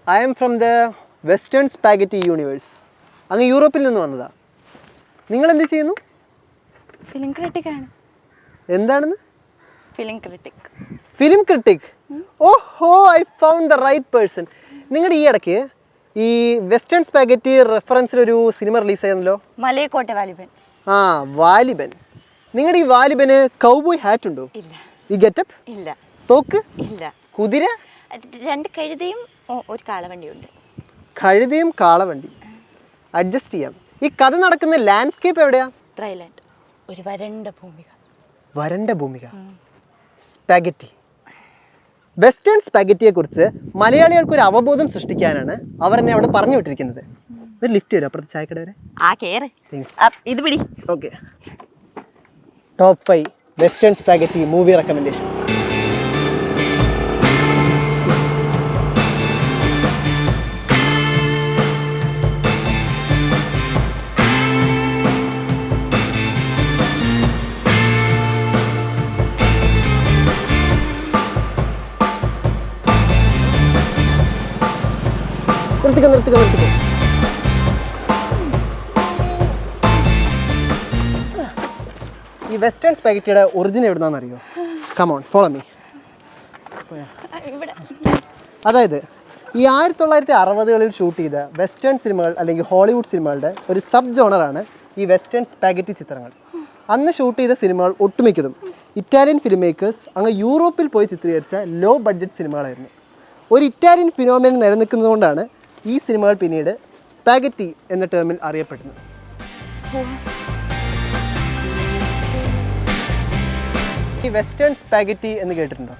I am from the Western Spaghetti Universe. അങ്ങ് യൂറോപ്പിൽ നിന്ന് വന്നതാ. നിങ്ങൾ എന്ത് ചെയ്യുന്നു? ഫിലിം ക്രിട്ടിക് ആണ്. എന്താണെന്ന്? Film critic. Film critic. ഓഹോ, I found the right person. നിങ്ങളുടെ ഈ ഇടയ്ക്ക് ഈ വെസ്റ്റേൺ സ്പാഗറ്റി റെഫറൻസിൽ ഒരു സിനിമ റിലീസ് ആയിരുന്നല്ലോ, മലയക്കോട്ടെ വാലിബൻ. ആ വാലിബൻ. നിങ്ങളുടെ ഈ വാലിബന് കൗബോയ് ഹാറ്റ് ഉണ്ടോ? ഇല്ല. ഈ ഗെറ്റപ്പ് ഇല്ല. തോക്ക് ഇല്ല. കുതിര? 2 കഴുതയും ഒരു കാളവണ്ടിയുണ്ട്. കഴുതയും കാളവണ്ടി. അഡ്ജസ്റ്റ് ചെയ്യാം. ഈ കഥ നടക്കുന്ന ലാൻഡ്സ്കേപ്പ് എവിടെയാ? ഡ്രൈലാൻഡ്, ഒരു വരണ്ട ഭൂമിക. വരണ്ട ഭൂമിക. സ്പാഗറ്റി. വെസ്റ്റേൺ സ്പാഗറ്റിയെ കുറിച്ച് മലയാളികൾക്ക് ഒരു അവബോധം സൃഷ്ടിക്കാനാണ് അവർ എന്നെ അവിടെ പറഞ്ഞു വിട്ടിരിക്കുന്നത്. ഒരു ലിഫ്റ്റ് വരും അപ്പുറത്ത് ചായക്കട വരെ. ഇത് പിടി. Okay. Top 5 western spaghetti movie recommendations. നിർത്തിക്കോ. ഈ വെസ്റ്റേൺ സ്പാഗറ്റിയുടെ ഒറിജിൻ എവിടുന്നാന്ന് അറിയോ? Come on follow me. അതായത് ഈ 1960കളിൽ ഷൂട്ട് ചെയ്ത വെസ്റ്റേൺ സിനിമകൾ അല്ലെങ്കിൽ ഹോളിവുഡ് സിനിമകളുടെ ഒരു സബ് ജോണറാണ് ഈ വെസ്റ്റേൺ സ്പാഗറ്റി ചിത്രങ്ങൾ. അന്ന് ഷൂട്ട് ചെയ്ത സിനിമകൾ ഒട്ടുമിക്കതും ഇറ്റാലിയൻ ഫിലിം മേക്കേഴ്സ് അങ്ങ് യൂറോപ്പിൽ പോയി ചിത്രീകരിച്ച ലോ ബഡ്ജറ്റ് സിനിമകളായിരുന്നു. ഒരു ഇറ്റാലിയൻ ഫിനോമിനൻ നിലനിൽക്കുന്നതുകൊണ്ടാണ് ഈ സിനിമകൾ പിന്നീട് സ്പാഗറ്റി എന്ന ടേമിൽ അറിയപ്പെടുന്നത്. ഈ വെസ്റ്റേൺ സ്പാഗറ്റി എന്ന് കേട്ടിട്ടുണ്ടോ?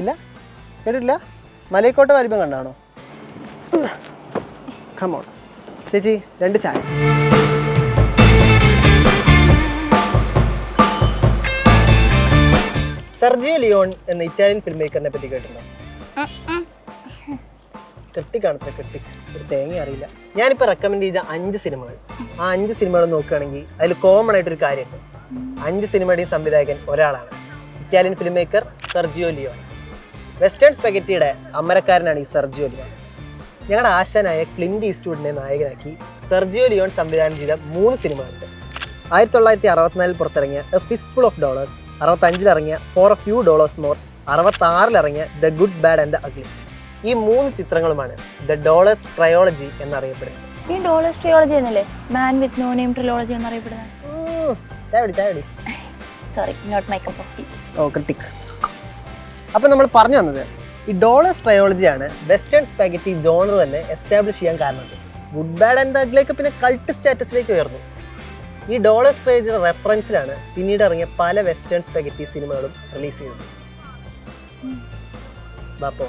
ഇല്ല, കേട്ടിട്ടില്ല? മലയക്കോട്ടെ വാലിബൻ കണ്ടാണോ? കമോൺ ചേച്ചി, 2 ചായ. സെർജിയോ ലിയോൺ എന്ന ഇറ്റാലിയൻ ഫിലിം മേക്കറിനെ പറ്റി കേട്ടിട്ടുണ്ടോ? കെട്ടിക്കാണത്ര കെട്ടി ഒരു തേങ്ങ അറിയില്ല. ഞാനിപ്പോൾ റെക്കമെൻഡ് ചെയ്ത 5 സിനിമകൾ, ആ 5 സിനിമകൾ നോക്കുകയാണെങ്കിൽ അതിൽ കോമൺ ആയിട്ടൊരു കാര്യമുണ്ട്. 5 സിനിമയുടെയും സംവിധായകൻ ഒരാളാണ്, Italian film maker Sergio Leone. Western സ്പാഗറ്റിയുടെ അമരക്കാരനാണ് ഈ സെർജിയോ ലിയോൺ. ഞങ്ങളുടെ ആശാനായ ക്ലിന്റ് ഈസ്റ്റ്വുഡിനെ നായകനാക്കി സെർജിയോ ലിയോൺ സംവിധാനം ചെയ്ത 3 സിനിമകളുണ്ട്. 1964 പുറത്തിറങ്ങിയ എ ഫിസ്റ്റ്ഫുൾ ഓഫ് ഡോളേഴ്സ്, 65 ഇറങ്ങിയ for a few dollars more, 66 ഇറങ്ങിയ the good bad and the ugly. ഈ 3 ചിത്രങ്ങളുമാണ് ദ ഡോളേഴ്സ് ട്രയോളജി എന്നറിയപ്പെടുന്നത്. ഈ ഡോളേഴ്സ് ട്രയോളജി എന്നല്ലേ man with no name trilogy എന്നറിയപ്പെടുന്നത്? ചായടി. Sorry, not my cup of tea. Oh critic. അപ്പോൾ നമ്മൾ പറഞ്ഞു വന്നത് ഈ ഡോളേഴ്സ് ട്രയോളജിയാണ് വെസ്റ്റേൺ സ്പാഗറ്റി ജോണർ തന്നെ എസ്റ്റാബ്ലിഷ് ചെയ്യാൻ കാരണം. ഗുഡ് ബാഡ് ആൻഡ് ദ അഗ്ലിയൊക്കെ പിന്നെ കൾട്ട് സ്റ്റാറ്റസിലേക്ക് ഉയർന്നു. ഈ ഡോളേഴ്സ് ട്രയോളജിയുടെ റെഫറൻസിലാണ് പിന്നീട് ഇറങ്ങിയ പല വെസ്റ്റേൺ സ്പാഗറ്റി സിനിമകളും റിലീസ് ചെയ്തത്. ബാപ്പോ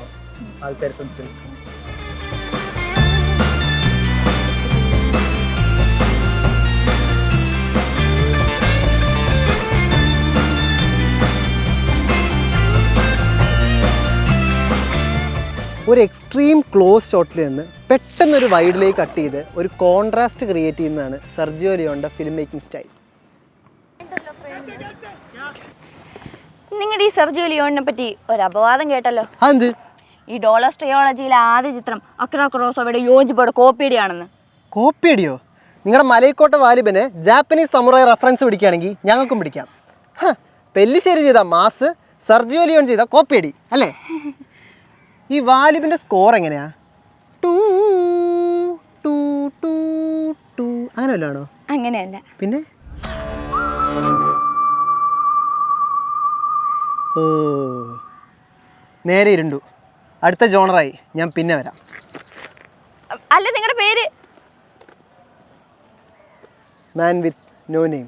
ആൾക്കാർ ശ്രദ്ധിച്ചു. ഒരു എക്സ്ട്രീം ക്ലോസ് ഷോട്ടിൽ നിന്ന് പെട്ടെന്നൊരു വൈഡിലേക്ക് കട്ട് ചെയ്ത് ഒരു കോൺട്രാസ്റ്റ് ക്രിയേറ്റ് ചെയ്യുന്നതാണ് സെർജിയോ ലിയോണിൻ്റെ ഫിലിം മേക്കിംഗ് സ്റ്റൈൽ. നിങ്ങളുടെ ഈ സെർജിയോ ലിയോണിനെ പറ്റി ഒരു അപവാദം കേട്ടല്ലോ. അതെന്ത്? ഈ ഡോളേഴ്സ് ട്രയോളജിയിലെ ആദ്യ ചിത്രം അക്ര ക്രോസോവയുടെ യോജിപ്പോടെ കോപ്പിയടിയാണെന്ന്. കോപ്പിയടിയോ? നിങ്ങളുടെ മലയക്കോട്ടെ വാലിബന് ജാപ്പനീസ് സമുറായി റെഫറൻസ് പിടിക്കുകയാണെങ്കിൽ ഞങ്ങൾക്കും പിടിക്കാം. പെല്ലിശ്ശേരി ചെയ്ത മാസ്, സെർജിയോ ലിയോൺ ചെയ്ത കോപ്പിയടി അല്ലേ? ഈ വാലിബിൻ്റെ സ്കോർ എങ്ങനെയാ? 2-2-2 അങ്ങനെ വല്ലതാണോ? അങ്ങനെയല്ല. പിന്നെ ഓ നേരെ ഇരുണ്ടു. അടുത്ത ജോണറായി ഞാൻ പിന്നെ വരാം. അല്ല, നിങ്ങളുടെ പേര്? മാൻ വിത്ത് നോ നെയിം.